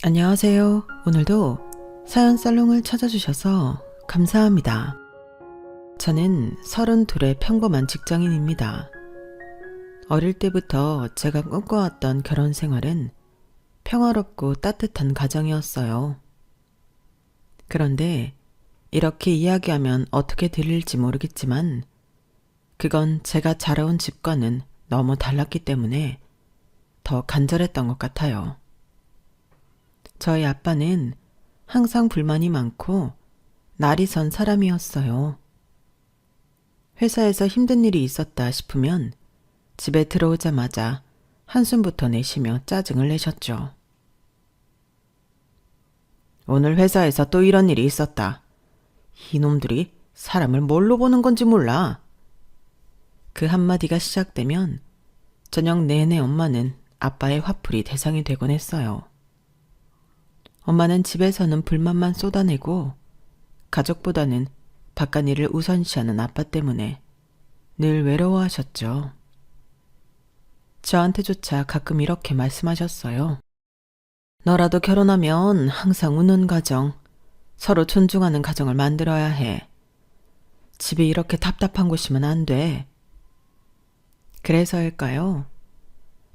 안녕하세요. 오늘도 사연 살롱을 찾아주셔서 감사합니다. 저는 32의 평범한 직장인입니다. 어릴 때부터 제가 꿈꿔왔던 결혼 생활은 평화롭고 따뜻한 가정이었어요. 그런데 이렇게 이야기하면 어떻게 들릴지 모르겠지만 그건 제가 자라온 집과는 너무 달랐기 때문에 더 간절했던 것 같아요. 저희 아빠는 항상 불만이 많고 날이 선 사람이었어요. 회사에서 힘든 일이 있었다 싶으면 집에 들어오자마자 한숨부터 내쉬며 짜증을 내셨죠. 오늘 회사에서 또 이런 일이 있었다. 이놈들이 사람을 뭘로 보는 건지 몰라. 그 한마디가 시작되면 저녁 내내 엄마는 아빠의 화풀이 대상이 되곤 했어요. 엄마는 집에서는 불만만 쏟아내고 가족보다는 바깥일을 우선시하는 아빠 때문에 늘 외로워하셨죠. 저한테조차 가끔 이렇게 말씀하셨어요. 너라도 결혼하면 항상 우는 가정, 서로 존중하는 가정을 만들어야 해. 집이 이렇게 답답한 곳이면 안 돼. 그래서일까요?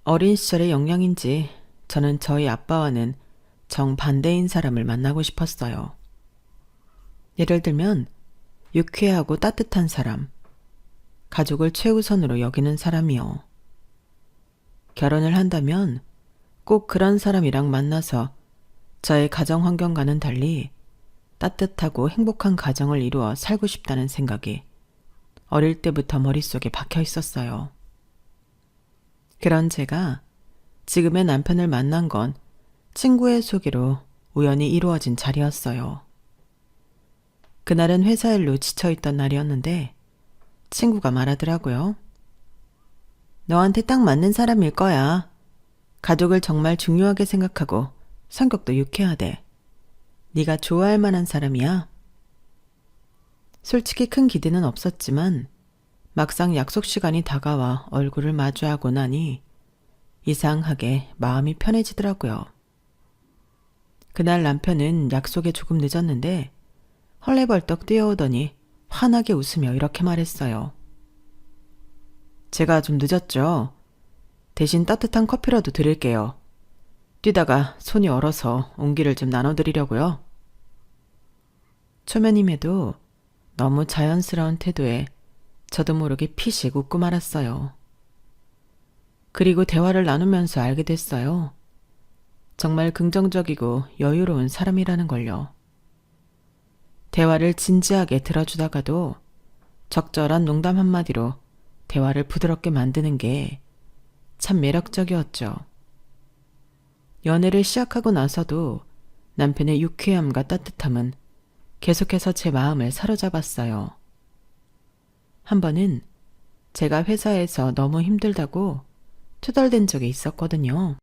어린 시절의 영향인지 저는 저희 아빠와는 정반대인 사람을 만나고 싶었어요. 예를 들면 유쾌하고 따뜻한 사람, 가족을 최우선으로 여기는 사람이요. 결혼을 한다면 꼭 그런 사람이랑 만나서 저의 가정 환경과는 달리 따뜻하고 행복한 가정을 이루어 살고 싶다는 생각이 어릴 때부터 머릿속에 박혀 있었어요. 그런 제가 지금의 남편을 만난 건 친구의 소개로 우연히 이루어진 자리였어요. 그날은 회사 일로 지쳐있던 날이었는데 친구가 말하더라고요. 너한테 딱 맞는 사람일 거야. 가족을 정말 중요하게 생각하고 성격도 유쾌하대. 네가 좋아할 만한 사람이야. 솔직히 큰 기대는 없었지만 막상 약속 시간이 다가와 얼굴을 마주하고 나니 이상하게 마음이 편해지더라고요. 그날 남편은 약속에 조금 늦었는데 헐레벌떡 뛰어오더니 환하게 웃으며 이렇게 말했어요. 제가 좀 늦었죠? 대신 따뜻한 커피라도 드릴게요. 뛰다가 손이 얼어서 온기를 좀 나눠드리려고요. 초면임에도 너무 자연스러운 태도에 저도 모르게 피식 웃고 말았어요. 그리고 대화를 나누면서 알게 됐어요. 정말 긍정적이고 여유로운 사람이라는 걸요. 대화를 진지하게 들어주다가도 적절한 농담 한마디로 대화를 부드럽게 만드는 게 참 매력적이었죠. 연애를 시작하고 나서도 남편의 유쾌함과 따뜻함은 계속해서 제 마음을 사로잡았어요. 한 번은 제가 회사에서 너무 힘들다고 투덜댄 적이 있었거든요.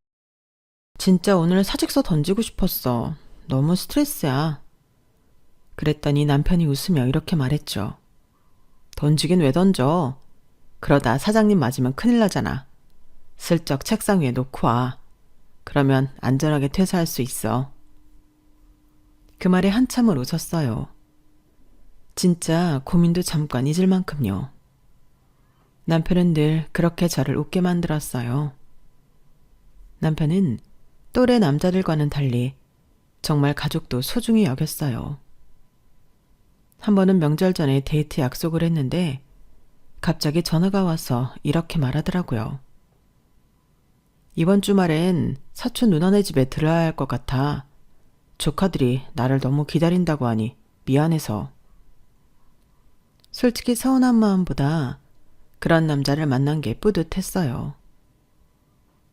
진짜 오늘 사직서 던지고 싶었어. 너무 스트레스야. 그랬더니 남편이 웃으며 이렇게 말했죠. 던지긴 왜 던져? 그러다 사장님 맞으면 큰일 나잖아. 슬쩍 책상 위에 놓고 와. 그러면 안전하게 퇴사할 수 있어. 그 말에 한참을 웃었어요. 진짜 고민도 잠깐 잊을 만큼요. 남편은 늘 그렇게 저를 웃게 만들었어요. 남편은 또래 남자들과는 달리 정말 가족도 소중히 여겼어요. 한 번은 명절 전에 데이트 약속을 했는데 갑자기 전화가 와서 이렇게 말하더라고요. 이번 주말엔 사촌 누나네 집에 들어야 할 것 같아. 조카들이 나를 너무 기다린다고 하니 미안해서. 솔직히 서운한 마음보다 그런 남자를 만난 게 뿌듯했어요.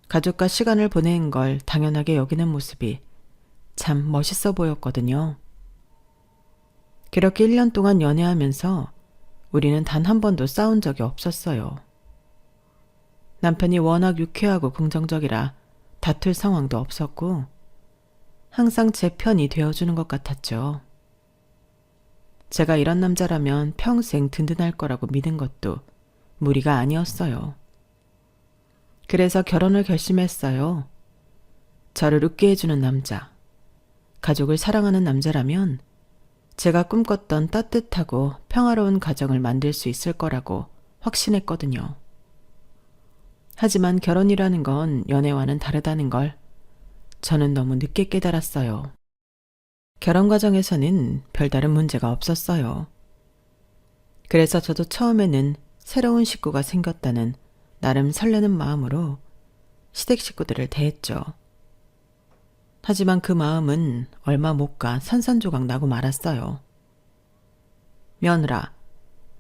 가족과 시간을 보내는 걸 당연하게 여기는 모습이 참 멋있어 보였거든요. 그렇게 1년 동안 연애하면서 우리는 단 한 번도 싸운 적이 없었어요. 남편이 워낙 유쾌하고 긍정적이라 다툴 상황도 없었고 항상 제 편이 되어주는 것 같았죠. 제가 이런 남자라면 평생 든든할 거라고 믿은 것도 무리가 아니었어요. 그래서 결혼을 결심했어요. 저를 웃게 해주는 남자, 가족을 사랑하는 남자라면 제가 꿈꿨던 따뜻하고 평화로운 가정을 만들 수 있을 거라고 확신했거든요. 하지만 결혼이라는 건 연애와는 다르다는 걸 저는 너무 늦게 깨달았어요. 결혼 과정에서는 별다른 문제가 없었어요. 그래서 저도 처음에는 새로운 식구가 생겼다는 나름 설레는 마음으로 시댁 식구들을 대했죠. 하지만 그 마음은 얼마 못 가 산산조각 나고 말았어요. 며느라,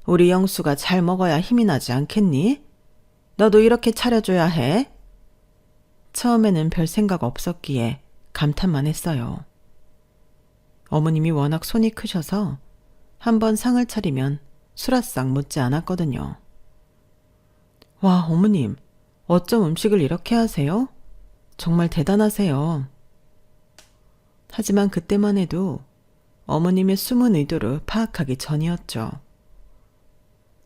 우리 영수가 잘 먹어야 힘이 나지 않겠니? 너도 이렇게 차려줘야 해? 처음에는 별 생각 없었기에 감탄만 했어요. 어머님이 워낙 손이 크셔서 한번 상을 차리면 수라상 묻지 않았거든요. 와, 어머님, 어쩜 음식을 이렇게 하세요? 정말 대단하세요. 하지만 그때만 해도 어머님의 숨은 의도를 파악하기 전이었죠.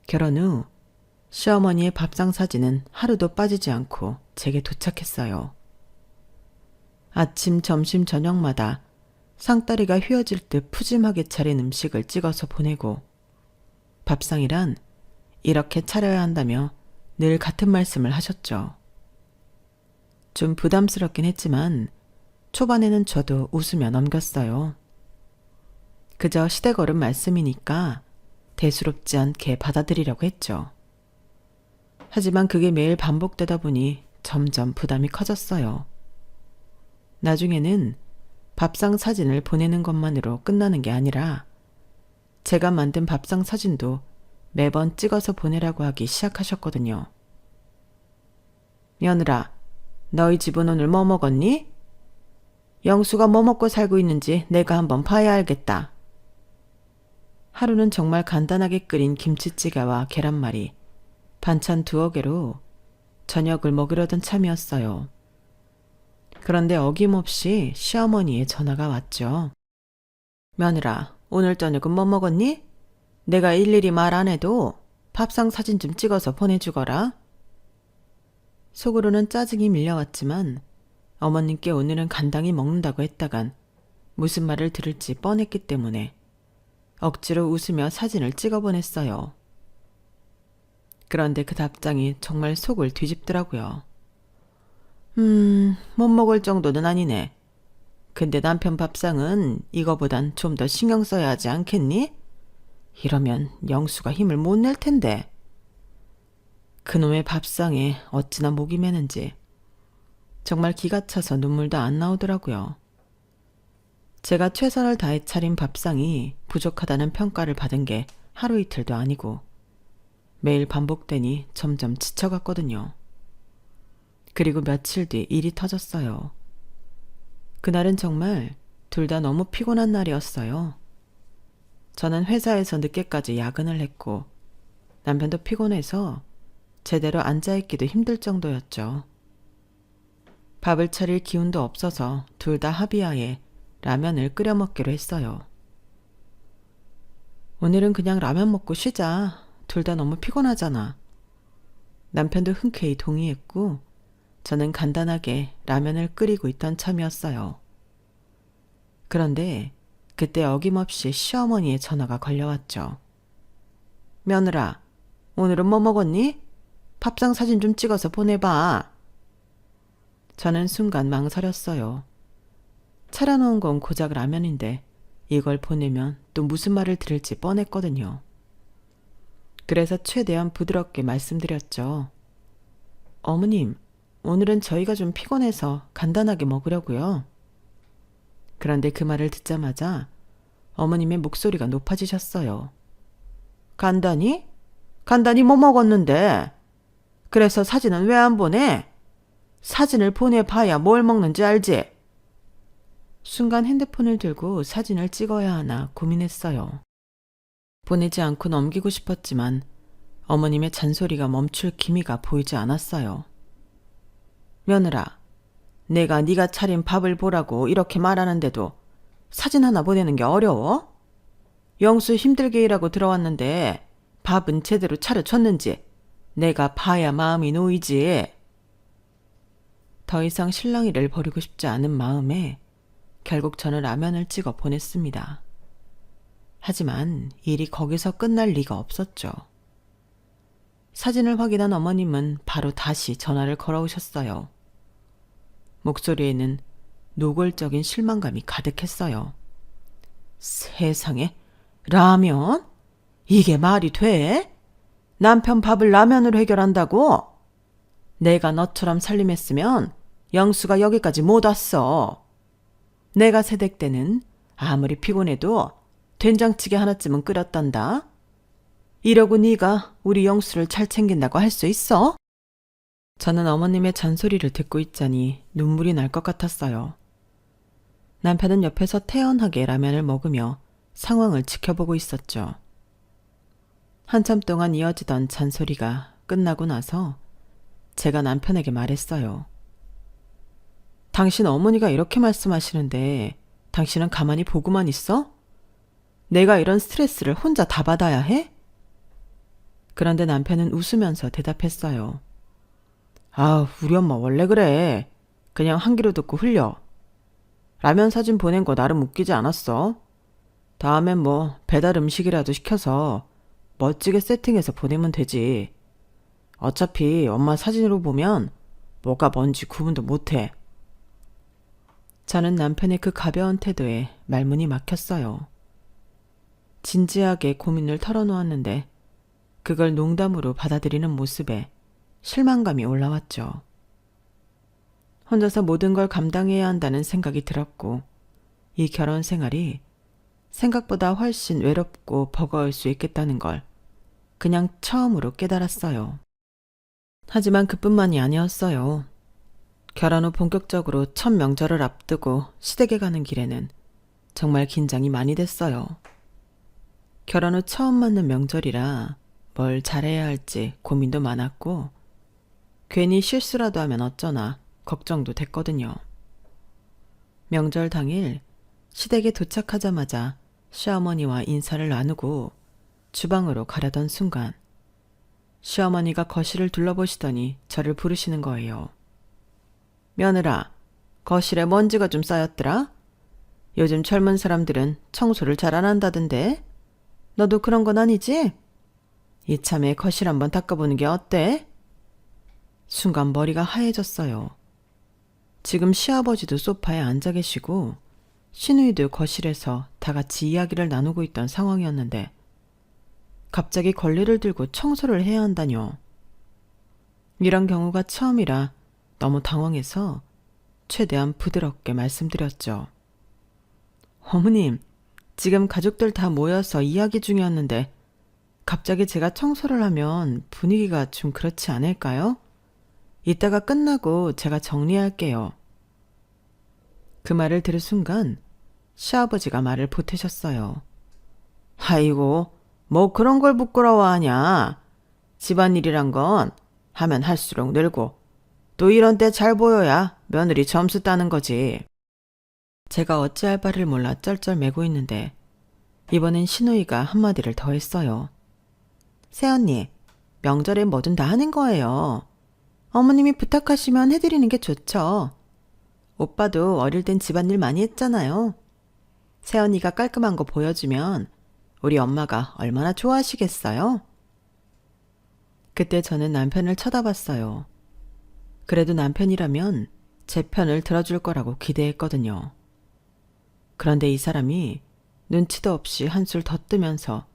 결혼 후 시어머니의 밥상 사진은 하루도 빠지지 않고 제게 도착했어요. 아침, 점심, 저녁마다 상다리가 휘어질 듯 푸짐하게 차린 음식을 찍어서 보내고 밥상이란 이렇게 차려야 한다며 늘 같은 말씀을 하셨죠. 좀 부담스럽긴 했지만 초반에는 저도 웃으며 넘겼어요. 그저 시댁 어른 말씀이니까 대수롭지 않게 받아들이려고 했죠. 하지만 그게 매일 반복되다 보니 점점 부담이 커졌어요. 나중에는 밥상 사진을 보내는 것만으로 끝나는 게 아니라 제가 만든 밥상 사진도 매번 찍어서 보내라고 하기 시작하셨거든요. 며느라, 너희 집은 오늘 뭐 먹었니? 영수가 뭐 먹고 살고 있는지 내가 한번 봐야 알겠다. 하루는 정말 간단하게 끓인 김치찌개와 계란말이, 반찬 2개로 저녁을 먹으려던 참이었어요. 그런데 어김없이 시어머니의 전화가 왔죠. 며느라, 오늘 저녁은 뭐 먹었니? 내가 일일이 말 안 해도 밥상 사진 좀 찍어서 보내주거라. 속으로는 짜증이 밀려왔지만 어머님께 오늘은 간당히 먹는다고 했다간 무슨 말을 들을지 뻔했기 때문에 억지로 웃으며 사진을 찍어 보냈어요. 그런데 그 답장이 정말 속을 뒤집더라고요. 못 먹을 정도는 아니네. 근데 남편 밥상은 이거보단 좀 더 신경 써야 하지 않겠니? 이러면 영수가 힘을 못 낼 텐데. 그놈의 밥상에 어찌나 목이 메는지 정말 기가 차서 눈물도 안 나오더라고요. 제가 최선을 다해 차린 밥상이 부족하다는 평가를 받은 게 하루 이틀도 아니고 매일 반복되니 점점 지쳐갔거든요. 그리고 며칠 뒤 일이 터졌어요. 그날은 정말 둘 다 너무 피곤한 날이었어요. 저는 회사에서 늦게까지 야근을 했고 남편도 피곤해서 제대로 앉아있기도 힘들 정도였죠. 밥을 차릴 기운도 없어서 둘 다 합의하에 라면을 끓여 먹기로 했어요. 오늘은 그냥 라면 먹고 쉬자. 둘 다 너무 피곤하잖아. 남편도 흔쾌히 동의했고 저는 간단하게 라면을 끓이고 있던 참이었어요. 그런데 그때 어김없이 시어머니의 전화가 걸려왔죠. 며느라, 오늘은 뭐 먹었니? 밥상 사진 좀 찍어서 보내봐. 저는 순간 망설였어요. 차려놓은 건 고작 라면인데 이걸 보내면 또 무슨 말을 들을지 뻔했거든요. 그래서 최대한 부드럽게 말씀드렸죠. 어머님, 오늘은 저희가 좀 피곤해서 간단하게 먹으려고요. 그런데 그 말을 듣자마자 어머님의 목소리가 높아지셨어요. 간단히? 간단히 뭐 먹었는데? 그래서 사진은 왜 안 보내? 사진을 보내봐야 뭘 먹는지 알지? 순간 핸드폰을 들고 사진을 찍어야 하나 고민했어요. 보내지 않고 넘기고 싶었지만 어머님의 잔소리가 멈출 기미가 보이지 않았어요. 며느라, 내가 네가 차린 밥을 보라고 이렇게 말하는데도 사진 하나 보내는 게 어려워? 영수 힘들게 일하고 들어왔는데 밥은 제대로 차려줬는지 내가 봐야 마음이 놓이지. 더 이상 실랑이를 벌이고 싶지 않은 마음에 결국 저는 라면을 찍어 보냈습니다. 하지만 일이 거기서 끝날 리가 없었죠. 사진을 확인한 어머님은 바로 다시 전화를 걸어오셨어요. 목소리에는 노골적인 실망감이 가득했어요. 세상에, 라면? 이게 말이 돼? 남편 밥을 라면으로 해결한다고? 내가 너처럼 살림했으면 영수가 여기까지 못 왔어. 내가 새댁 때는 아무리 피곤해도 된장찌개 하나쯤은 끓였단다. 이러고 네가 우리 영수를 잘 챙긴다고 할 수 있어? 저는 어머님의 잔소리를 듣고 있자니 눈물이 날 것 같았어요. 남편은 옆에서 태연하게 라면을 먹으며 상황을 지켜보고 있었죠. 한참 동안 이어지던 잔소리가 끝나고 나서 제가 남편에게 말했어요. 당신 어머니가 이렇게 말씀하시는데 당신은 가만히 보고만 있어? 내가 이런 스트레스를 혼자 다 받아야 해? 그런데 남편은 웃으면서 대답했어요. 아, 우리 엄마 원래 그래. 그냥 한 귀로 듣고 흘려. 라면 사진 보낸 거 나름 웃기지 않았어? 다음엔 뭐 배달 음식이라도 시켜서 멋지게 세팅해서 보내면 되지. 어차피 엄마 사진으로 보면 뭐가 뭔지 구분도 못해. 저는 남편의 그 가벼운 태도에 말문이 막혔어요. 진지하게 고민을 털어놓았는데 그걸 농담으로 받아들이는 모습에 실망감이 올라왔죠. 혼자서 모든 걸 감당해야 한다는 생각이 들었고 이 결혼 생활이 생각보다 훨씬 외롭고 버거울 수 있겠다는 걸 그냥 처음으로 깨달았어요. 하지만 그뿐만이 아니었어요. 결혼 후 본격적으로 첫 명절을 앞두고 시댁에 가는 길에는 정말 긴장이 많이 됐어요. 결혼 후 처음 맞는 명절이라 뭘 잘해야 할지 고민도 많았고 괜히 실수라도 하면 어쩌나 걱정도 됐거든요. 명절 당일 시댁에 도착하자마자 시어머니와 인사를 나누고 주방으로 가려던 순간 시어머니가 거실을 둘러보시더니 저를 부르시는 거예요. 며느라, 거실에 먼지가 좀 쌓였더라? 요즘 젊은 사람들은 청소를 잘 안 한다던데? 너도 그런 건 아니지? 이참에 거실 한번 닦아보는 게 어때? 순간 머리가 하얘졌어요. 지금 시아버지도 소파에 앉아 계시고 시누이도 거실에서 다 같이 이야기를 나누고 있던 상황이었는데 갑자기 걸레를 들고 청소를 해야 한다뇨. 이런 경우가 처음이라 너무 당황해서 최대한 부드럽게 말씀드렸죠. 어머님, 지금 가족들 다 모여서 이야기 중이었는데 갑자기 제가 청소를 하면 분위기가 좀 그렇지 않을까요? 이따가 끝나고 제가 정리할게요. 그 말을 들은 순간 시아버지가 말을 보태셨어요. 아이고, 뭐 그런 걸 부끄러워하냐. 집안일이란 건 하면 할수록 늘고 또 이런 때 잘 보여야 며느리 점수 따는 거지. 제가 어찌할 바를 몰라 쩔쩔매고 있는데 이번엔 시누이가 한마디를 더 했어요. 새언니, 명절에 뭐든 다 하는 거예요. 어머님이 부탁하시면 해드리는 게 좋죠. 오빠도 어릴 땐 집안일 많이 했잖아요. 새언니가 깔끔한 거 보여주면 우리 엄마가 얼마나 좋아하시겠어요? 그때 저는 남편을 쳐다봤어요. 그래도 남편이라면 제 편을 들어줄 거라고 기대했거든요. 그런데 이 사람이 눈치도 없이 한술 더 뜨면서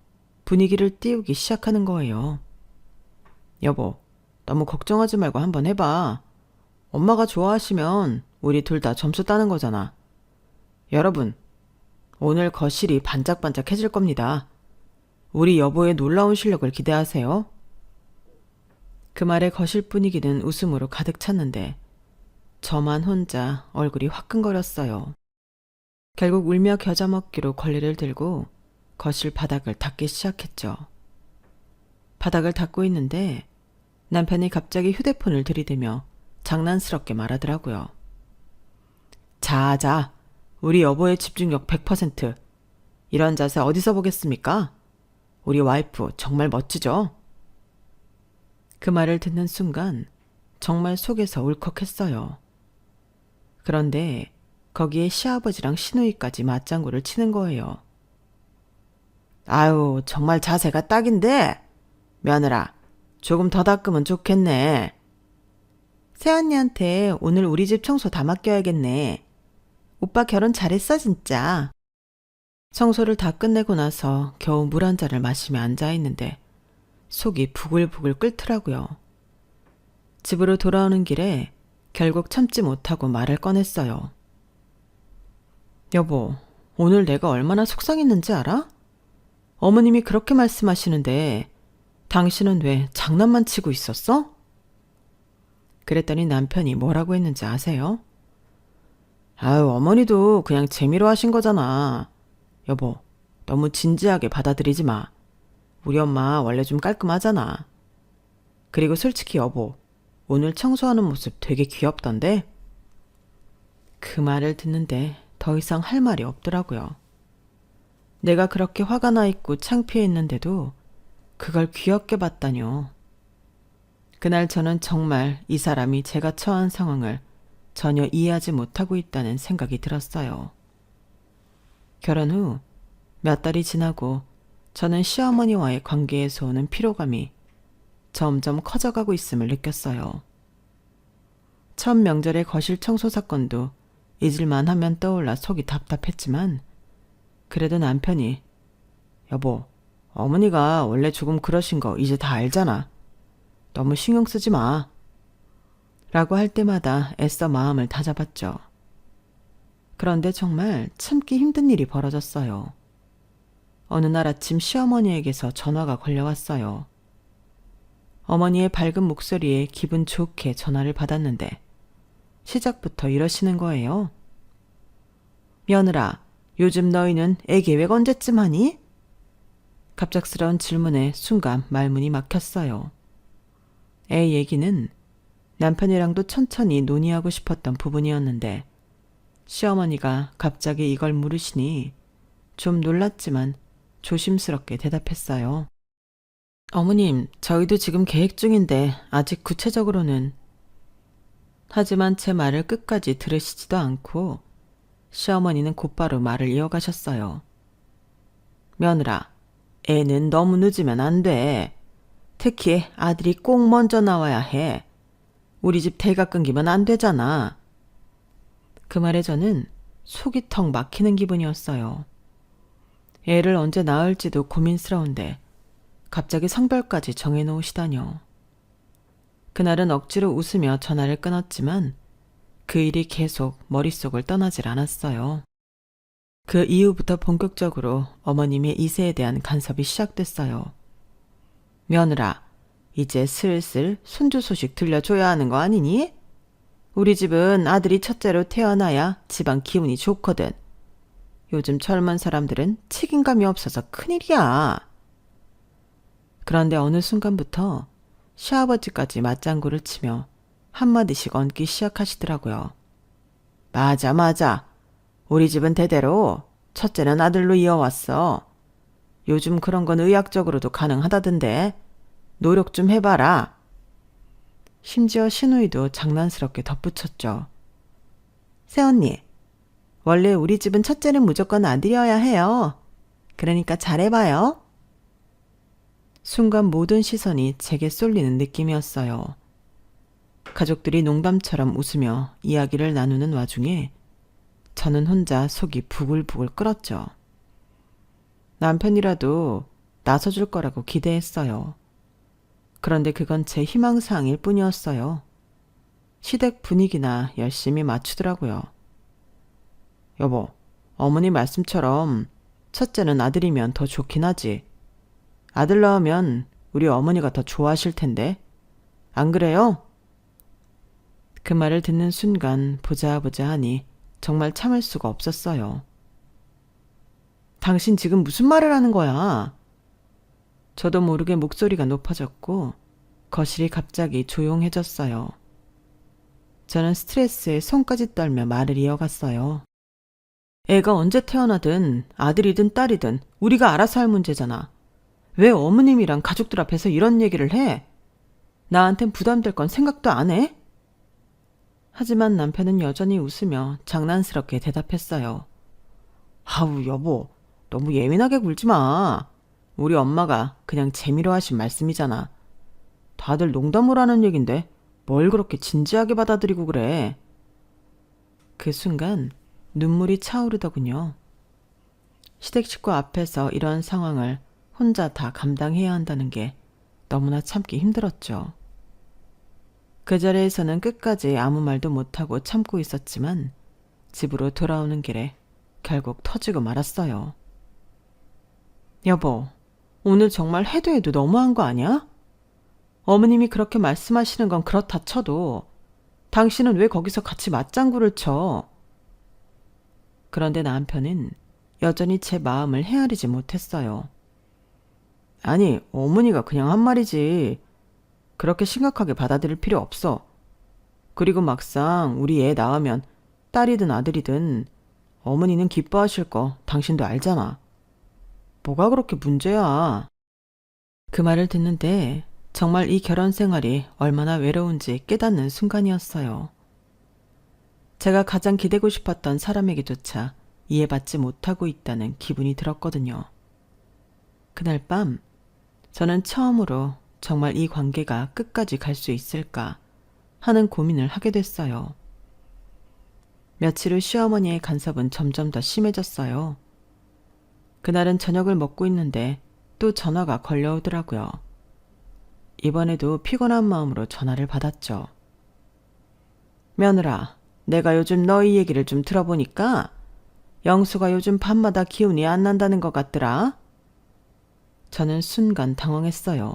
분위기를 띄우기 시작하는 거예요. 여보, 너무 걱정하지 말고 한번 해봐. 엄마가 좋아하시면 우리 둘 다 점수 따는 거잖아. 여러분, 오늘 거실이 반짝반짝해질 겁니다. 우리 여보의 놀라운 실력을 기대하세요. 그 말에 거실 분위기는 웃음으로 가득 찼는데 저만 혼자 얼굴이 화끈거렸어요. 결국 울며 겨자 먹기로 걸레를 들고 거실 바닥을 닦기 시작했죠. 바닥을 닦고 있는데 남편이 갑자기 휴대폰을 들이대며 장난스럽게 말하더라고요. 자, 우리 여보의 집중력 100%. 이런 자세 어디서 보겠습니까? 우리 와이프 정말 멋지죠? 그 말을 듣는 순간 정말 속에서 울컥했어요. 그런데 거기에 시아버지랑 시누이까지 맞장구를 치는 거예요. 아유, 정말 자세가 딱인데. 며느라, 조금 더 닦으면 좋겠네. 새언니한테 오늘 우리 집 청소 다 맡겨야겠네. 오빠 결혼 잘했어, 진짜. 청소를 다 끝내고 나서 겨우 물 한 잔을 마시며 앉아있는데 속이 부글부글 끓더라고요. 집으로 돌아오는 길에 결국 참지 못하고 말을 꺼냈어요. 여보, 오늘 내가 얼마나 속상했는지 알아? 어머님이 그렇게 말씀하시는데 당신은 왜 장난만 치고 있었어? 그랬더니 남편이 뭐라고 했는지 아세요? 아유, 어머니도 그냥 재미로 하신 거잖아. 여보, 너무 진지하게 받아들이지 마. 우리 엄마 원래 좀 깔끔하잖아. 그리고 솔직히 여보, 오늘 청소하는 모습 되게 귀엽던데? 그 말을 듣는데 더 이상 할 말이 없더라고요. 내가 그렇게 화가 나 있고 창피했는데도 그걸 귀엽게 봤다뇨. 그날 저는 정말 이 사람이 제가 처한 상황을 전혀 이해하지 못하고 있다는 생각이 들었어요. 결혼 후 몇 달이 지나고 저는 시어머니와의 관계에서 오는 피로감이 점점 커져가고 있음을 느꼈어요. 첫 명절의 거실 청소 사건도 잊을만 하면 떠올라 속이 답답했지만 그래도 남편이 여보, 어머니가 원래 조금 그러신 거 이제 다 알잖아. 너무 신경 쓰지 마. 라고 할 때마다 애써 마음을 다잡았죠. 그런데 정말 참기 힘든 일이 벌어졌어요. 어느 날 아침 시어머니에게서 전화가 걸려왔어요. 어머니의 밝은 목소리에 기분 좋게 전화를 받았는데 시작부터 이러시는 거예요. 며느라, 요즘 너희는 애 계획 언제쯤 하니? 갑작스러운 질문에 순간 말문이 막혔어요. 애 얘기는 남편이랑도 천천히 논의하고 싶었던 부분이었는데 시어머니가 갑자기 이걸 물으시니 좀 놀랐지만 조심스럽게 대답했어요. 어머님, 저희도 지금 계획 중인데 아직 구체적으로는. 하지만 제 말을 끝까지 들으시지도 않고 시어머니는 곧바로 말을 이어가셨어요. 며느라, 애는 너무 늦으면 안 돼. 특히 아들이 꼭 먼저 나와야 해. 우리 집 대가 끊기면 안 되잖아. 그 말에 저는 속이 턱 막히는 기분이었어요. 애를 언제 낳을지도 고민스러운데 갑자기 성별까지 정해놓으시다뇨. 그날은 억지로 웃으며 전화를 끊었지만 그 일이 계속 머릿속을 떠나질 않았어요. 그 이후부터 본격적으로 어머님의 이세에 대한 간섭이 시작됐어요. 며느라, 이제 슬슬 손주 소식 들려줘야 하는 거 아니니? 우리 집은 아들이 첫째로 태어나야 집안 기운이 좋거든. 요즘 젊은 사람들은 책임감이 없어서 큰일이야. 그런데 어느 순간부터 시아버지까지 맞장구를 치며 한마디씩 얹기 시작하시더라고요. 맞아, 맞아. 우리 집은 대대로 첫째는 아들로 이어왔어. 요즘 그런 건 의학적으로도 가능하다던데 노력 좀 해봐라. 심지어 시누이도 장난스럽게 덧붙였죠. 새언니, 원래 우리 집은 첫째는 무조건 아들이어야 해요. 그러니까 잘해봐요. 순간 모든 시선이 제게 쏠리는 느낌이었어요. 가족들이 농담처럼 웃으며 이야기를 나누는 와중에 저는 혼자 속이 부글부글 끓었죠. 남편이라도 나서줄 거라고 기대했어요. 그런데 그건 제 희망사항일 뿐이었어요. 시댁 분위기나 열심히 맞추더라고요. 여보, 어머니 말씀처럼 첫째는 아들이면 더 좋긴 하지. 아들 낳으면 우리 어머니가 더 좋아하실 텐데. 안 그래요? 그 말을 듣는 순간 보자 하니 정말 참을 수가 없었어요. 당신 지금 무슨 말을 하는 거야? 저도 모르게 목소리가 높아졌고 거실이 갑자기 조용해졌어요. 저는 스트레스에 손까지 떨며 말을 이어갔어요. 애가 언제 태어나든 아들이든 딸이든 우리가 알아서 할 문제잖아. 왜 어머님이랑 가족들 앞에서 이런 얘기를 해? 나한텐 부담될 건 생각도 안 해? 하지만 남편은 여전히 웃으며 장난스럽게 대답했어요. 아우, 여보, 너무 예민하게 굴지 마. 우리 엄마가 그냥 재미로 하신 말씀이잖아. 다들 농담으로 하는 얘긴데 뭘 그렇게 진지하게 받아들이고 그래. 그 순간 눈물이 차오르더군요. 시댁 식구 앞에서 이런 상황을 혼자 다 감당해야 한다는 게 너무나 참기 힘들었죠. 그 자리에서는 끝까지 아무 말도 못하고 참고 있었지만 집으로 돌아오는 길에 결국 터지고 말았어요. 여보, 오늘 정말 해도 해도 너무한 거 아니야? 어머님이 그렇게 말씀하시는 건 그렇다 쳐도 당신은 왜 거기서 같이 맞장구를 쳐? 그런데 남편은 여전히 제 마음을 헤아리지 못했어요. 아니, 어머니가 그냥 한 말이지. 그렇게 심각하게 받아들일 필요 없어. 그리고 막상 우리 애 낳으면 딸이든 아들이든 어머니는 기뻐하실 거 당신도 알잖아. 뭐가 그렇게 문제야? 그 말을 듣는데 정말 이 결혼 생활이 얼마나 외로운지 깨닫는 순간이었어요. 제가 가장 기대고 싶었던 사람에게조차 이해받지 못하고 있다는 기분이 들었거든요. 그날 밤 저는 처음으로 정말 이 관계가 끝까지 갈 수 있을까 하는 고민을 하게 됐어요. 며칠 후 시어머니의 간섭은 점점 더 심해졌어요. 그날은 저녁을 먹고 있는데 또 전화가 걸려오더라고요. 이번에도 피곤한 마음으로 전화를 받았죠. 며느라, 내가 요즘 너희 얘기를 좀 들어보니까 영수가 요즘 밤마다 기운이 안 난다는 것 같더라. 저는 순간 당황했어요.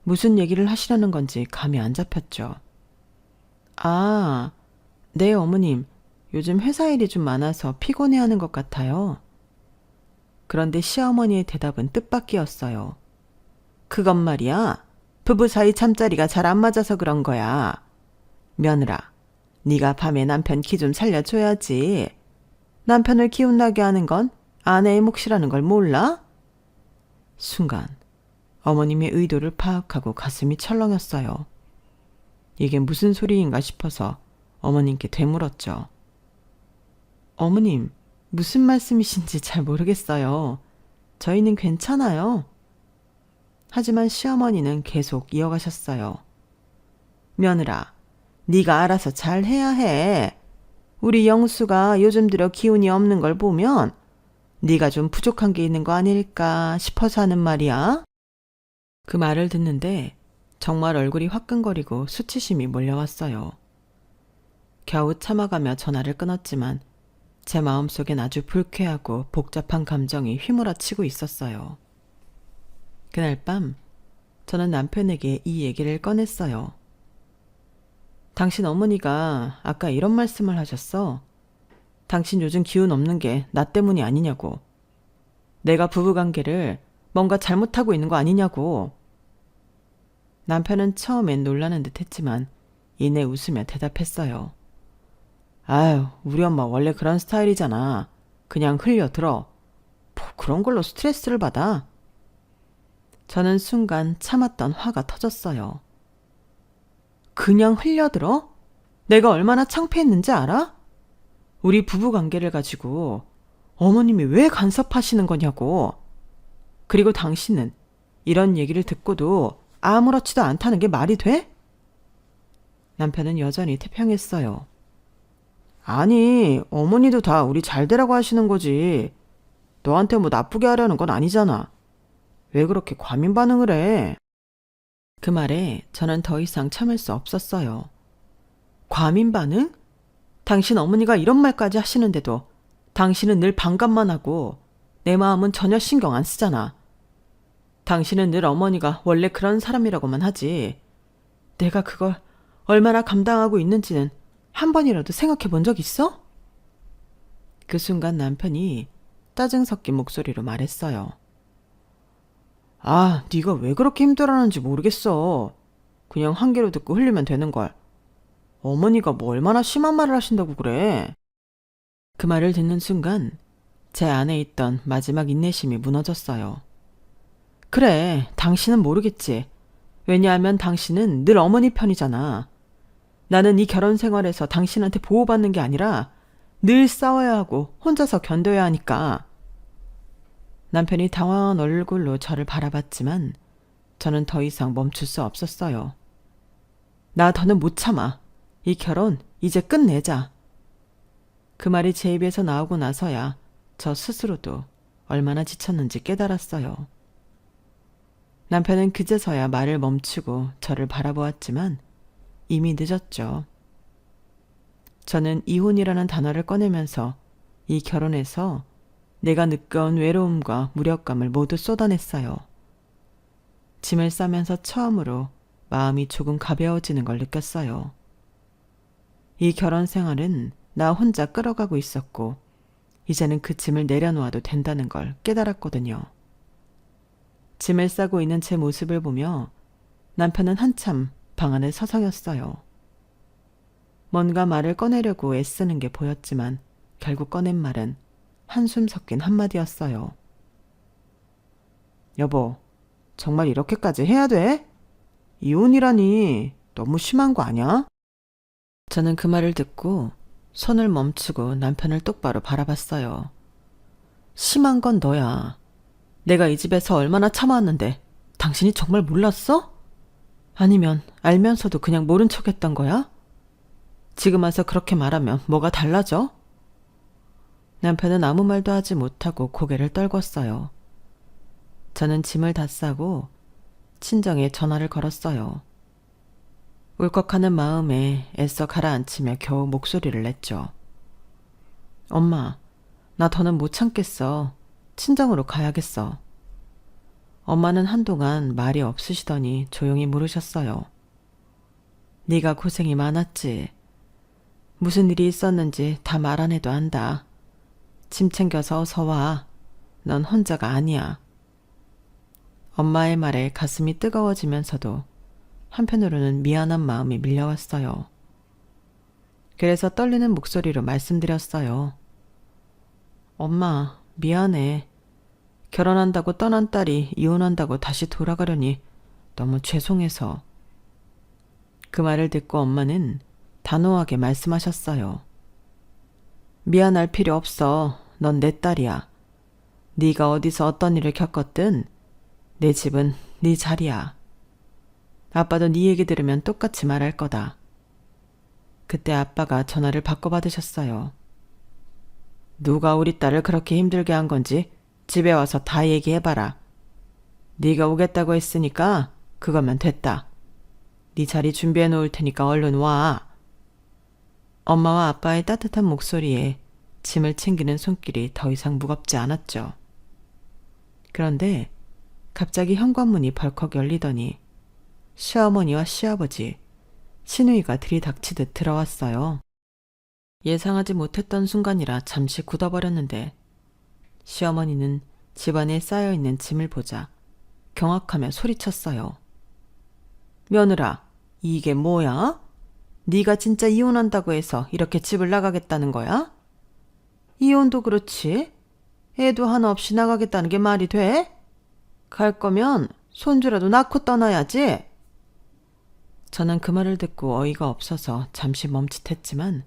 무슨 얘기를 하시려는 건지 감이 안 잡혔죠. 아, 네 어머님, 요즘 회사 일이 좀 많아서 피곤해하는 것 같아요. 그런데 시어머니의 대답은 뜻밖이었어요. 그건 말이야, 부부 사이 잠자리가 잘 안 맞아서 그런 거야. 며느라, 네가 밤에 남편 기 좀 살려줘야지. 남편을 기운나게 하는 건 아내의 몫이라는 걸 몰라? 순간 어머님의 의도를 파악하고 가슴이 철렁했어요. 이게 무슨 소리인가 싶어서 어머님께 되물었죠. 어머님, 무슨 말씀이신지 잘 모르겠어요. 저희는 괜찮아요. 하지만 시어머니는 계속 이어가셨어요. 며느라, 네가 알아서 잘 해야 해. 우리 영수가 요즘 들어 기운이 없는 걸 보면 네가 좀 부족한 게 있는 거 아닐까 싶어서 하는 말이야. 그 말을 듣는데 정말 얼굴이 화끈거리고 수치심이 몰려왔어요. 겨우 참아가며 전화를 끊었지만 제 마음속엔 아주 불쾌하고 복잡한 감정이 휘몰아치고 있었어요. 그날 밤 저는 남편에게 이 얘기를 꺼냈어요. 당신 어머니가 아까 이런 말씀을 하셨어. 당신 요즘 기운 없는 게 나 때문이 아니냐고. 내가 부부관계를 뭔가 잘못하고 있는 거 아니냐고. 남편은 처음엔 놀라는 듯 했지만 이내 웃으며 대답했어요. 아유, 우리 엄마 원래 그런 스타일이잖아. 그냥 흘려들어. 뭐 그런 걸로 스트레스를 받아? 저는 순간 참았던 화가 터졌어요. 그냥 흘려들어? 내가 얼마나 창피했는지 알아? 우리 부부관계를 가지고 어머님이 왜 간섭하시는 거냐고. 그리고 당신은 이런 얘기를 듣고도 아무렇지도 않다는 게 말이 돼? 남편은 여전히 태평했어요. 아니, 어머니도 다 우리 잘 되라고 하시는 거지. 너한테 뭐 나쁘게 하려는 건 아니잖아. 왜 그렇게 과민 반응을 해? 그 말에 저는 더 이상 참을 수 없었어요. 과민 반응? 당신 어머니가 이런 말까지 하시는데도 당신은 늘 반감만 하고 내 마음은 전혀 신경 안 쓰잖아. 당신은 늘 어머니가 원래 그런 사람이라고만 하지. 내가 그걸 얼마나 감당하고 있는지는 한 번이라도 생각해 본 적 있어? 그 순간 남편이 짜증 섞인 목소리로 말했어요. 아, 네가 왜 그렇게 힘들어하는지 모르겠어. 그냥 한 개로 듣고 흘리면 되는 걸. 어머니가 뭐 얼마나 심한 말을 하신다고 그래. 그 말을 듣는 순간 제 안에 있던 마지막 인내심이 무너졌어요. 그래, 당신은 모르겠지. 왜냐하면 당신은 늘 어머니 편이잖아. 나는 이 결혼 생활에서 당신한테 보호받는 게 아니라 늘 싸워야 하고 혼자서 견뎌야 하니까. 남편이 당황한 얼굴로 저를 바라봤지만 저는 더 이상 멈출 수 없었어요. 나 더는 못 참아. 이 결혼 이제 끝내자. 그 말이 제 입에서 나오고 나서야 저 스스로도 얼마나 지쳤는지 깨달았어요. 남편은 그제서야 말을 멈추고 저를 바라보았지만 이미 늦었죠. 저는 이혼이라는 단어를 꺼내면서 이 결혼에서 내가 느껴온 외로움과 무력감을 모두 쏟아냈어요. 짐을 싸면서 처음으로 마음이 조금 가벼워지는 걸 느꼈어요. 이 결혼 생활은 나 혼자 끌어가고 있었고 이제는 그 짐을 내려놓아도 된다는 걸 깨달았거든요. 짐을 싸고 있는 제 모습을 보며 남편은 한참 방 안에 서성였어요. 뭔가 말을 꺼내려고 애쓰는 게 보였지만 결국 꺼낸 말은 한숨 섞인 한마디였어요. 여보, 정말 이렇게까지 해야 돼? 이혼이라니 너무 심한 거 아니야? 저는 그 말을 듣고 손을 멈추고 남편을 똑바로 바라봤어요. 심한 건 너야. 내가 이 집에서 얼마나 참아왔는데 당신이 정말 몰랐어? 아니면 알면서도 그냥 모른 척했던 거야? 지금 와서 그렇게 말하면 뭐가 달라져? 남편은 아무 말도 하지 못하고 고개를 떨궜어요. 저는 짐을 다 싸고 친정에 전화를 걸었어요. 울컥하는 마음에 애써 가라앉히며 겨우 목소리를 냈죠. 엄마, 나 더는 못 참겠어. 친정으로 가야겠어. 엄마는 한동안 말이 없으시더니 조용히 물으셨어요. 네가 고생이 많았지. 무슨 일이 있었는지 다 말 안 해도 안다. 짐 챙겨서 어서 와. 넌 혼자가 아니야. 엄마의 말에 가슴이 뜨거워지면서도 한편으로는 미안한 마음이 밀려왔어요. 그래서 떨리는 목소리로 말씀드렸어요. 엄마, 미안해. 결혼한다고 떠난 딸이 이혼한다고 다시 돌아가려니 너무 죄송해서. 그 말을 듣고 엄마는 단호하게 말씀하셨어요. 미안할 필요 없어. 넌 내 딸이야. 네가 어디서 어떤 일을 겪었든 내 집은 네 자리야. 아빠도 네 얘기 들으면 똑같이 말할 거다. 그때 아빠가 전화를 바꿔 받으셨어요. 누가 우리 딸을 그렇게 힘들게 한 건지 집에 와서 다 얘기해봐라. 네가 오겠다고 했으니까 그거면 됐다. 네 자리 준비해 놓을 테니까 얼른 와. 엄마와 아빠의 따뜻한 목소리에 짐을 챙기는 손길이 더 이상 무겁지 않았죠. 그런데 갑자기 현관문이 벌컥 열리더니 시어머니와 시아버지, 시누이가 들이닥치듯 들어왔어요. 예상하지 못했던 순간이라 잠시 굳어버렸는데 시어머니는 집안에 쌓여있는 짐을 보자 경악하며 소리쳤어요. 며느라, 이게 뭐야? 네가 진짜 이혼한다고 해서 이렇게 집을 나가겠다는 거야? 이혼도 그렇지. 애도 하나 없이 나가겠다는 게 말이 돼? 갈 거면 손주라도 낳고 떠나야지. 저는 그 말을 듣고 어이가 없어서 잠시 멈칫했지만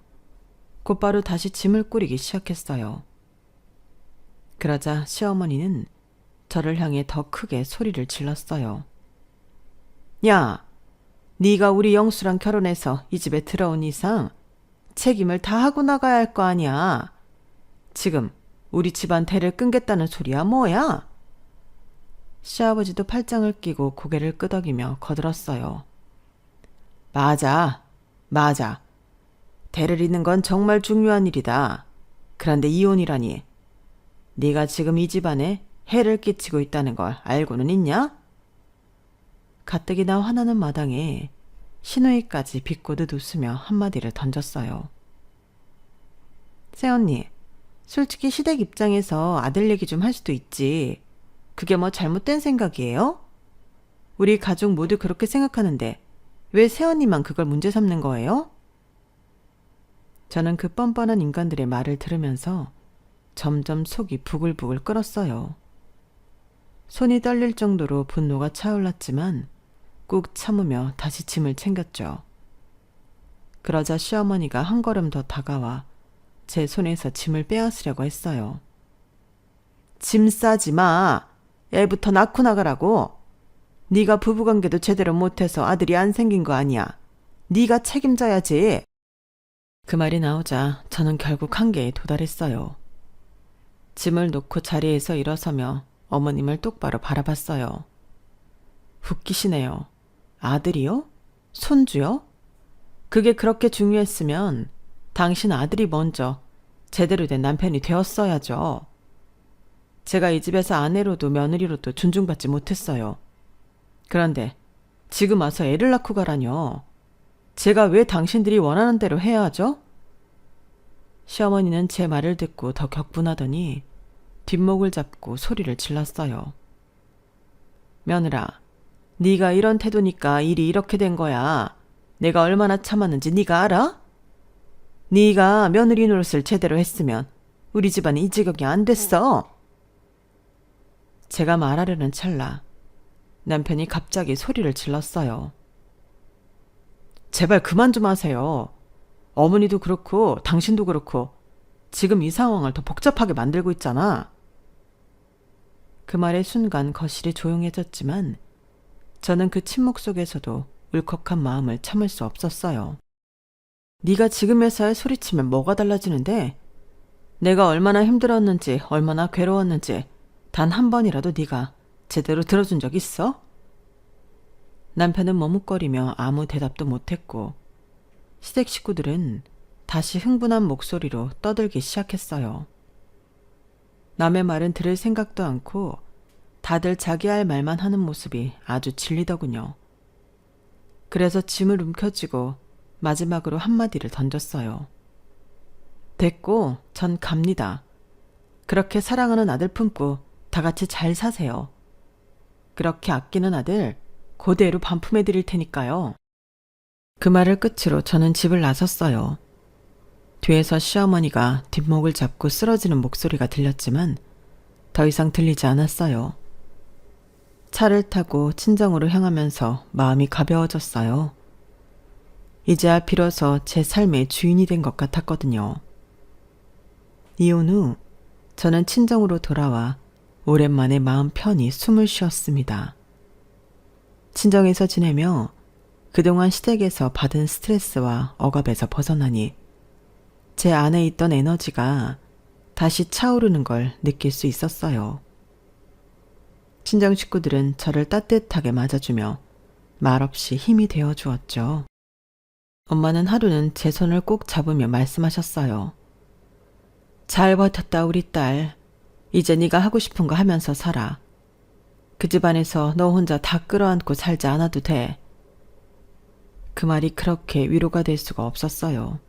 곧바로 다시 짐을 꾸리기 시작했어요. 그러자 시어머니는 저를 향해 더 크게 소리를 질렀어요. 야, 네가 우리 영수랑 결혼해서 이 집에 들어온 이상 책임을 다 하고 나가야 할 거 아니야. 지금 우리 집안 대를 끊겠다는 소리야 뭐야? 시아버지도 팔짱을 끼고 고개를 끄덕이며 거들었어요. 맞아, 맞아. 대를 잇는 건 정말 중요한 일이다. 그런데 이혼이라니. 네가 지금 이 집안에 해를 끼치고 있다는 걸 알고는 있냐? 가뜩이나 화나는 마당에 시누이까지 비꼬듯 웃으며 한마디를 던졌어요. 새언니, 솔직히 시댁 입장에서 아들 얘기 좀 할 수도 있지. 그게 뭐 잘못된 생각이에요? 우리 가족 모두 그렇게 생각하는데 왜 새언니만 그걸 문제 삼는 거예요? 저는 그 뻔뻔한 인간들의 말을 들으면서 점점 속이 부글부글 끓었어요. 손이 떨릴 정도로 분노가 차올랐지만 꾹 참으며 다시 짐을 챙겼죠. 그러자 시어머니가 한 걸음 더 다가와 제 손에서 짐을 빼앗으려고 했어요. 짐 싸지 마. 애부터 낳고 나가라고. 네가 부부관계도 제대로 못해서 아들이 안 생긴 거 아니야. 네가 책임져야지. 그 말이 나오자 저는 결국 한계에 도달했어요. 짐을 놓고 자리에서 일어서며 어머님을 똑바로 바라봤어요. 웃기시네요. 아들이요? 손주요? 그게 그렇게 중요했으면 당신 아들이 먼저 제대로 된 남편이 되었어야죠. 제가 이 집에서 아내로도 며느리로도 존중받지 못했어요. 그런데 지금 와서 애를 낳고 가라뇨. 제가 왜 당신들이 원하는 대로 해야 하죠? 시어머니는 제 말을 듣고 더 격분하더니 뒷목을 잡고 소리를 질렀어요. 며느라, 네가 이런 태도니까 일이 이렇게 된 거야. 내가 얼마나 참았는지 네가 알아? 네가 며느리 노릇을 제대로 했으면 우리 집안이 이 지경이 안 됐어. 제가 말하려는 찰나 남편이 갑자기 소리를 질렀어요. 제발 그만 좀 하세요. 어머니도 그렇고 당신도 그렇고 지금 이 상황을 더 복잡하게 만들고 있잖아. 그 말의 순간 거실이 조용해졌지만 저는 그 침묵 속에서도 울컥한 마음을 참을 수 없었어요. 네가 지금에서야 소리치면 뭐가 달라지는데? 내가 얼마나 힘들었는지 얼마나 괴로웠는지 단 한 번이라도 네가 제대로 들어준 적 있어? 남편은 머뭇거리며 아무 대답도 못했고 시댁 식구들은 다시 흥분한 목소리로 떠들기 시작했어요. 남의 말은 들을 생각도 않고 다들 자기 할 말만 하는 모습이 아주 질리더군요. 그래서 짐을 움켜쥐고 마지막으로 한마디를 던졌어요. 됐고 전 갑니다. 그렇게 사랑하는 아들 품고 다 같이 잘 사세요. 그렇게 아끼는 아들 그대로 반품해 드릴 테니까요. 그 말을 끝으로 저는 집을 나섰어요. 뒤에서 시어머니가 뒷목을 잡고 쓰러지는 목소리가 들렸지만 더 이상 들리지 않았어요. 차를 타고 친정으로 향하면서 마음이 가벼워졌어요. 이제야 비로소 제 삶의 주인이 된 것 같았거든요. 이혼 후 저는 친정으로 돌아와 오랜만에 마음 편히 숨을 쉬었습니다. 친정에서 지내며 그동안 시댁에서 받은 스트레스와 억압에서 벗어나니 제 안에 있던 에너지가 다시 차오르는 걸 느낄 수 있었어요. 친정 식구들은 저를 따뜻하게 맞아주며 말없이 힘이 되어 주었죠. 엄마는 하루는 제 손을 꼭 잡으며 말씀하셨어요. 잘 버텼다 우리 딸. 이제 네가 하고 싶은 거 하면서 살아. 그 집안에서 너 혼자 다 끌어안고 살지 않아도 돼. 그 말이 그렇게 위로가 될 수가 없었어요.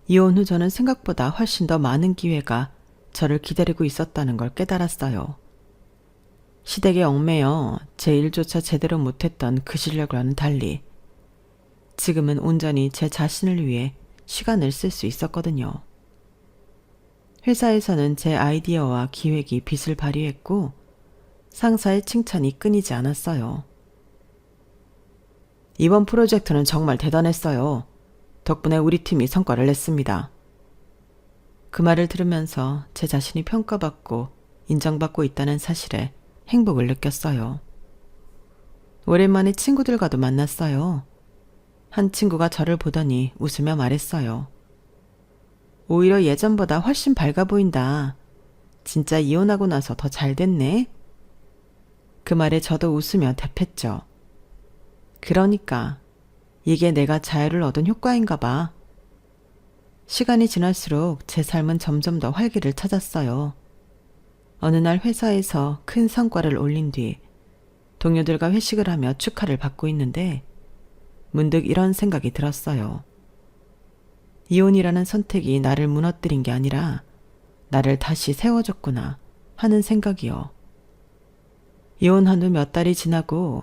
이혼 후 저는 생각보다 훨씬 더 많은 기회가 저를 기다리고 있었다는 걸 깨달았어요. 시댁에 얽매여 제 일조차 제대로 못했던 그 실력과는 달리 지금은 온전히 제 자신을 위해 시간을 쓸 수 있었거든요. 회사에서는 제 아이디어와 기획이 빛을 발휘했고 상사의 칭찬이 끊이지 않았어요. 이번 프로젝트는 정말 대단했어요. 덕분에 우리 팀이 성과를 냈습니다. 그 말을 들으면서 제 자신이 평가받고 인정받고 있다는 사실에 행복을 느꼈어요. 오랜만에 친구들과도 만났어요. 한 친구가 저를 보더니 웃으며 말했어요. 오히려 예전보다 훨씬 밝아 보인다. 진짜 이혼하고 나서 더 잘 됐네. 그 말에 저도 웃으며 답했죠. 그러니까 이게 내가 자유를 얻은 효과인가 봐. 시간이 지날수록 제 삶은 점점 더 활기를 찾았어요. 어느 날 회사에서 큰 성과를 올린 뒤 동료들과 회식을 하며 축하를 받고 있는데 문득 이런 생각이 들었어요. 이혼이라는 선택이 나를 무너뜨린 게 아니라 나를 다시 세워줬구나 하는 생각이요. 이혼한 후 몇 달이 지나고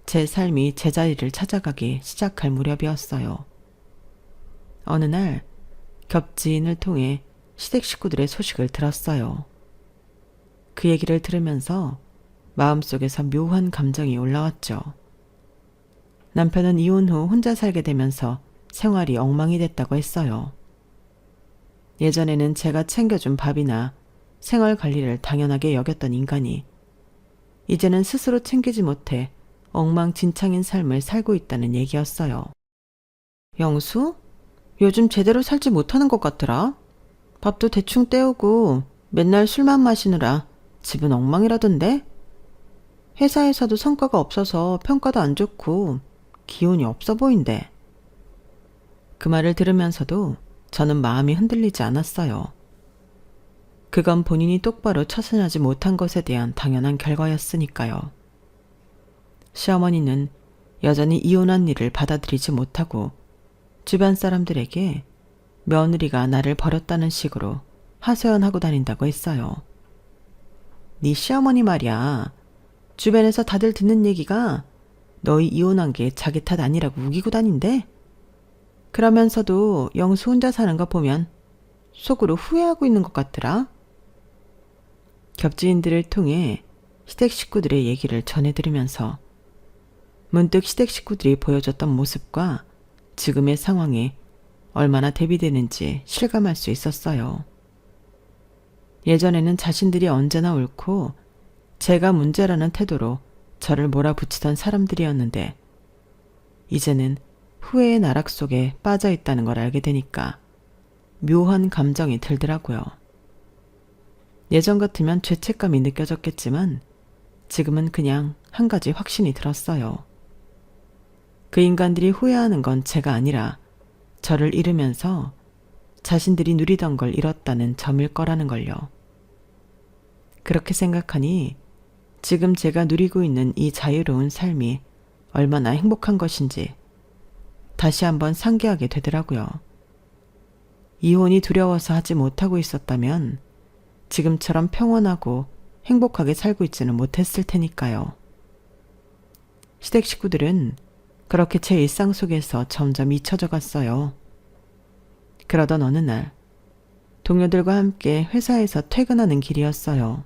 제 삶이 제자리를 찾아가기 시작할 무렵이었어요. 어느 날 겹지인을 통해 시댁 식구들의 소식을 들었어요. 그 얘기를 들으면서 마음속에서 묘한 감정이 올라왔죠. 남편은 이혼 후 혼자 살게 되면서 생활이 엉망이 됐다고 했어요. 예전에는 제가 챙겨준 밥이나 생활 관리를 당연하게 여겼던 인간이 이제는 스스로 챙기지 못해 엉망진창인 삶을 살고 있다는 얘기였어요. 영수? 요즘 제대로 살지 못하는 것 같더라. 밥도 대충 때우고 맨날 술만 마시느라 집은 엉망이라던데? 회사에서도 성과가 없어서 평가도 안 좋고 기운이 없어 보인대. 그 말을 들으면서도 저는 마음이 흔들리지 않았어요. 그건 본인이 똑바로 처신하지 못한 것에 대한 당연한 결과였으니까요. 시어머니는 여전히 이혼한 일을 받아들이지 못하고 주변 사람들에게 며느리가 나를 버렸다는 식으로 하소연하고 다닌다고 했어요. 네 시어머니 말이야. 주변에서 다들 듣는 얘기가 너희 이혼한 게 자기 탓 아니라고 우기고 다닌대. 그러면서도 영수 혼자 사는 거 보면 속으로 후회하고 있는 것 같더라. 겹지인들을 통해 시댁 식구들의 얘기를 전해들으면서 문득 시댁 식구들이 보여줬던 모습과 지금의 상황에 얼마나 대비되는지 실감할 수 있었어요. 예전에는 자신들이 언제나 옳고 제가 문제라는 태도로 저를 몰아붙이던 사람들이었는데 이제는 후회의 나락 속에 빠져 있다는 걸 알게 되니까 묘한 감정이 들더라고요. 예전 같으면 죄책감이 느껴졌겠지만 지금은 그냥 한 가지 확신이 들었어요. 그 인간들이 후회하는 건 제가 아니라 저를 잃으면서 자신들이 누리던 걸 잃었다는 점일 거라는 걸요. 그렇게 생각하니 지금 제가 누리고 있는 이 자유로운 삶이 얼마나 행복한 것인지 다시 한번 상기하게 되더라고요. 이혼이 두려워서 하지 못하고 있었다면 지금처럼 평온하고 행복하게 살고 있지는 못했을 테니까요. 시댁 식구들은 그렇게 제 일상 속에서 점점 잊혀져 갔어요. 그러던 어느 날 동료들과 함께 회사에서 퇴근하는 길이었어요.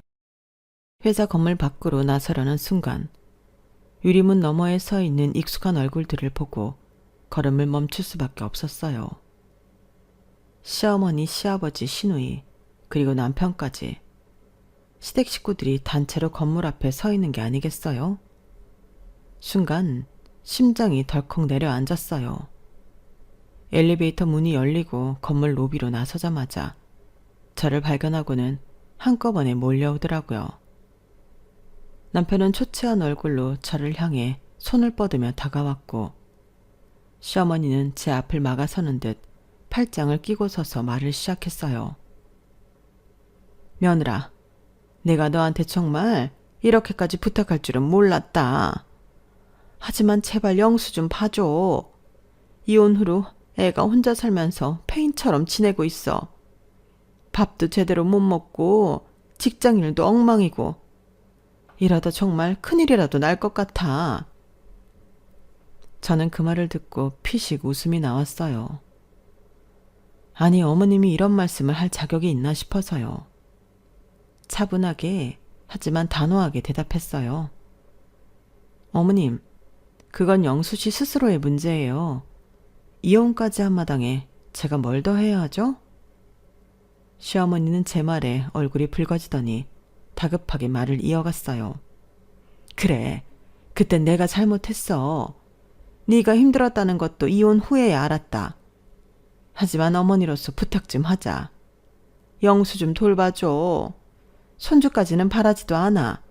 회사 건물 밖으로 나서려는 순간 유리문 너머에 서 있는 익숙한 얼굴들을 보고 걸음을 멈출 수밖에 없었어요. 시어머니, 시아버지, 시누이, 그리고 남편까지 시댁 식구들이 단체로 건물 앞에 서 있는 게 아니겠어요? 순간 심장이 덜컥 내려앉았어요. 엘리베이터 문이 열리고 건물 로비로 나서자마자 저를 발견하고는 한꺼번에 몰려오더라고요. 남편은 초췌한 얼굴로 저를 향해 손을 뻗으며 다가왔고 시어머니는 제 앞을 막아서는 듯 팔짱을 끼고 서서 말을 시작했어요. 며느라, 내가 너한테 정말 이렇게까지 부탁할 줄은 몰랐다. 하지만 제발 영수 좀 봐줘. 이혼 후로 애가 혼자 살면서 폐인처럼 지내고 있어. 밥도 제대로 못 먹고 직장일도 엉망이고 이러다 정말 큰일이라도 날 것 같아. 저는 그 말을 듣고 피식 웃음이 나왔어요. 아니, 어머님이 이런 말씀을 할 자격이 있나 싶어서요. 차분하게 하지만 단호하게 대답했어요. 어머님, 그건 영수 씨 스스로의 문제예요. 이혼까지 한 마당에 제가 뭘 더 해야 하죠? 시어머니는 제 말에 얼굴이 붉어지더니 다급하게 말을 이어갔어요. 그래, 그땐 내가 잘못했어. 네가 힘들었다는 것도 이혼 후에야 알았다. 하지만 어머니로서 부탁 좀 하자. 영수 좀 돌봐줘. 손주까지는 바라지도 않아.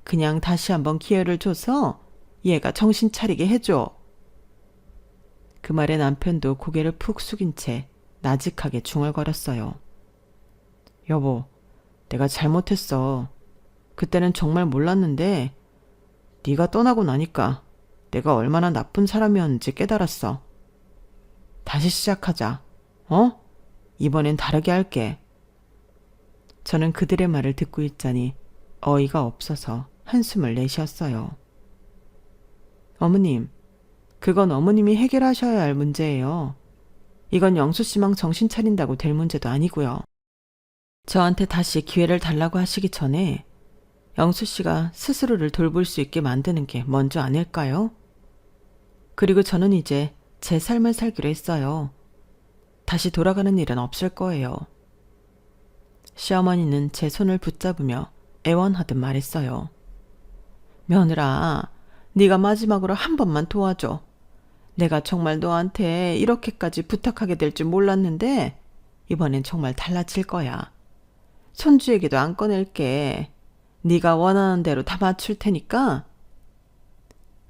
그냥 다시 한번 기회를 줘서 얘가 정신 차리게 해줘. 그 말에 남편도 고개를 푹 숙인 채 나직하게 중얼거렸어요. 여보, 내가 잘못했어. 그때는 정말 몰랐는데 네가 떠나고 나니까 내가 얼마나 나쁜 사람이었는지 깨달았어. 다시 시작하자. 어? 이번엔 다르게 할게. 저는 그들의 말을 듣고 있자니 어이가 없어서 한숨을 내쉬었어요. 어머님, 그건 어머님이 해결하셔야 할 문제예요. 이건 영수 씨만 정신 차린다고 될 문제도 아니고요. 저한테 다시 기회를 달라고 하시기 전에 영수 씨가 스스로를 돌볼 수 있게 만드는 게 먼저 아닐까요? 그리고 저는 이제 제 삶을 살기로 했어요. 다시 돌아가는 일은 없을 거예요. 시어머니는 제 손을 붙잡으며 애원하듯 말했어요. 며느라, 네가 마지막으로 한 번만 도와줘. 내가 정말 너한테 이렇게까지 부탁하게 될 줄 몰랐는데 이번엔 정말 달라질 거야. 손주 얘기도 안 꺼낼게. 네가 원하는 대로 다 맞출 테니까.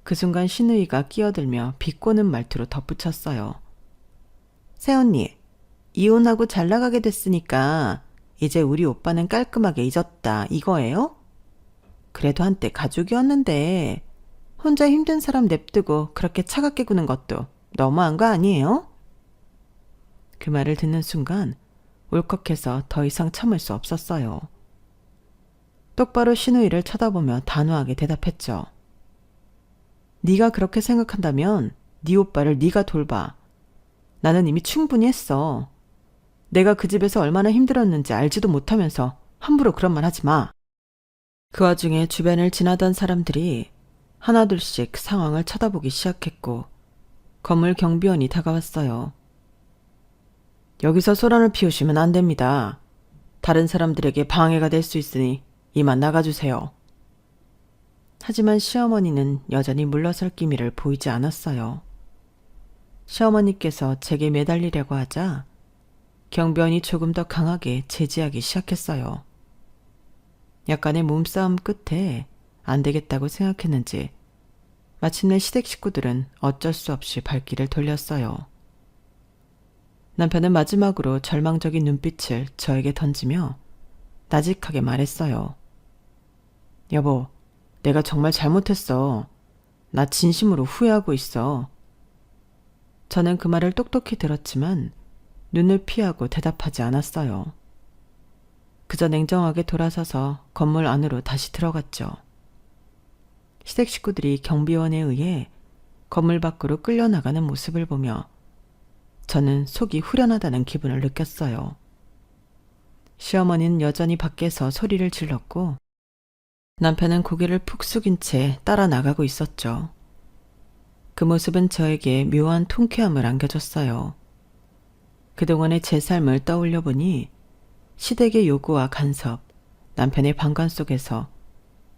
그 순간 신우이가 끼어들며 비꼬는 말투로 덧붙였어요. 새언니, 이혼하고 잘 나가게 됐으니까 이제 우리 오빠는 깔끔하게 잊었다 이거예요? 그래도 한때 가족이었는데 혼자 힘든 사람 냅두고 그렇게 차갑게 구는 것도 너무한 거 아니에요? 그 말을 듣는 순간 울컥해서 더 이상 참을 수 없었어요. 똑바로 신우이를 쳐다보며 단호하게 대답했죠. 네가 그렇게 생각한다면 네 오빠를 네가 돌봐. 나는 이미 충분히 했어. 내가 그 집에서 얼마나 힘들었는지 알지도 못하면서 함부로 그런 말 하지 마. 그 와중에 주변을 지나던 사람들이 하나둘씩 상황을 쳐다보기 시작했고 건물 경비원이 다가왔어요. 여기서 소란을 피우시면 안 됩니다. 다른 사람들에게 방해가 될 수 있으니 이만 나가주세요. 하지만 시어머니는 여전히 물러설 기미를 보이지 않았어요. 시어머니께서 제게 매달리려고 하자 경비원이 조금 더 강하게 제지하기 시작했어요. 약간의 몸싸움 끝에 안 되겠다고 생각했는지 마침내 시댁 식구들은 어쩔 수 없이 발길을 돌렸어요. 남편은 마지막으로 절망적인 눈빛을 저에게 던지며 나직하게 말했어요. 여보, 내가 정말 잘못했어. 나 진심으로 후회하고 있어. 저는 그 말을 똑똑히 들었지만 눈을 피하고 대답하지 않았어요. 그저 냉정하게 돌아서서 건물 안으로 다시 들어갔죠. 시댁 식구들이 경비원에 의해 건물 밖으로 끌려나가는 모습을 보며 저는 속이 후련하다는 기분을 느꼈어요. 시어머니는 여전히 밖에서 소리를 질렀고 남편은 고개를 푹 숙인 채 따라 나가고 있었죠. 그 모습은 저에게 묘한 통쾌함을 안겨줬어요. 그동안의 제 삶을 떠올려 보니 시댁의 요구와 간섭, 남편의 방관 속에서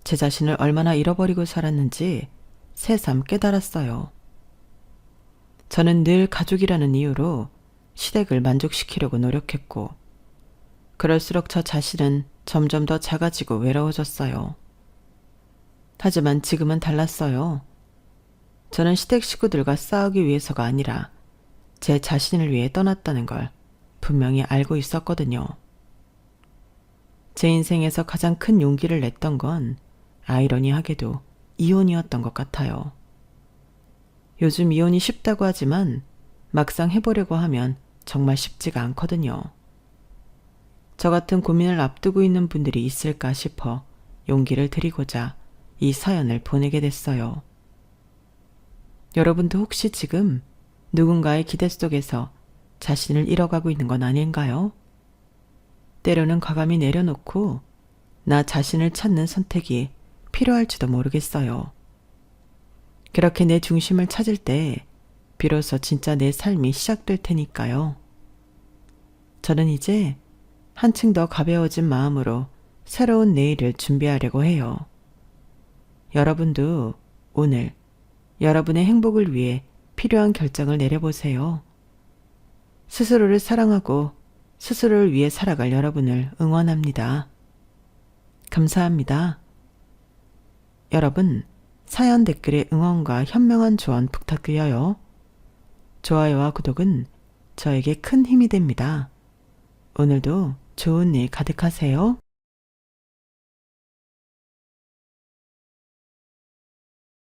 제 자신을 얼마나 잃어버리고 살았는지 새삼 깨달았어요. 저는 늘 가족이라는 이유로 시댁을 만족시키려고 노력했고 그럴수록 저 자신은 점점 더 작아지고 외로워졌어요. 하지만 지금은 달랐어요. 저는 시댁 식구들과 싸우기 위해서가 아니라 제 자신을 위해 떠났다는 걸 분명히 알고 있었거든요. 제 인생에서 가장 큰 용기를 냈던 건 아이러니하게도 이혼이었던 것 같아요. 요즘 이혼이 쉽다고 하지만 막상 해보려고 하면 정말 쉽지가 않거든요. 저 같은 고민을 앞두고 있는 분들이 있을까 싶어 용기를 드리고자 이 사연을 보내게 됐어요. 여러분도 혹시 지금 누군가의 기대 속에서 자신을 잃어가고 있는 건 아닌가요? 때로는 과감히 내려놓고 나 자신을 찾는 선택이 필요할지도 모르겠어요. 그렇게 내 중심을 찾을 때 비로소 진짜 내 삶이 시작될 테니까요. 저는 이제 한층 더 가벼워진 마음으로 새로운 내일을 준비하려고 해요. 여러분도 오늘 여러분의 행복을 위해 필요한 결정을 내려보세요. 스스로를 사랑하고 스스로를 위해 살아갈 여러분을 응원합니다. 감사합니다. 여러분, 사연 댓글에 응원과 현명한 조언 부탁드려요. 좋아요와 구독은 저에게 큰 힘이 됩니다. 오늘도 좋은 일 가득하세요.